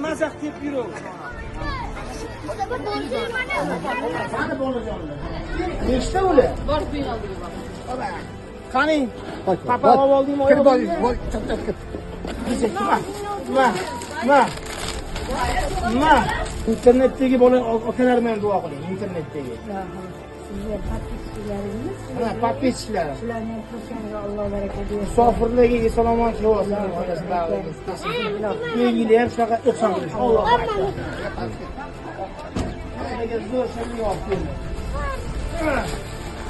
Mazax deb yurib. Qani bolajonlar? Nechta ular? Borib qo'ying oldiga. Qani? Papa olib oldingmi? Kirib oling. Voy, chap-chap kir. Nima? Internetdagi bola akalarim ham duo qiling, internetdagi. Sizlar подписчиklaringiz. Mana подписчиklар. Shularning xursandga Alloh baraka bersin. Musofirlarga salom qilyapsiz, oilasizlar. Keyingi ham shunaqa ehson qilish. Alloh akbar. Agar zo'r shunday olib keldi.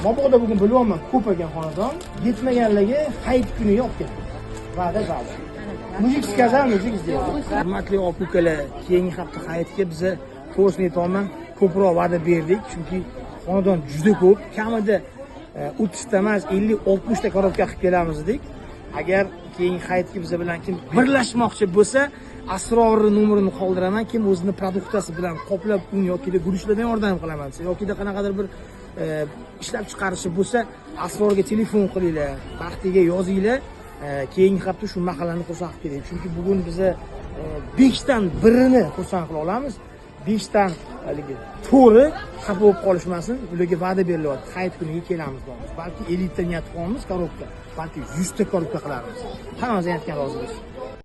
Mabodo bugun bilyapman, ko'p ekan xonadon. Yetmaganlarga hayit kuniga olib keldi. Va'da qildi. Müzik сказал, müzik сделал. Hurmatli opa-ukalar, keyingi hafta hayitga biza to'g'risini aytaman, ko'proq va'da berdik, chunki xonadon juda ko'p, kamida 30 ta emas, 50-60 ta korobka qilib kelamiz dedik. Agar keyingi hayitga biz bilan kim birlashmoqchi bo'lsa, asrori nomerini qoldiraman, kim o'zini produktasi bilan qoplab uni yoki guruchlardan yordam qilaman desa, yoki qanaqadir bir ishlab chiqarishi bo'lsa, asrorga telefon qilinglar, vaqtiga yozinglar. Keyingi hafta shu mahallani xursand qilib keling. Chunki bugun biza 5 dan 1ni xursand qila olamiz. 5 dan haligi 4i xafa bo'lib qolishmasin. Ularga va'da berilyapti. Hayit kuniga kelamiz deymiz. Balki 50 ta niyat qilamiz korobka, balki 100 ta korobka qilamiz. Hammamiz aytgan rozimiz.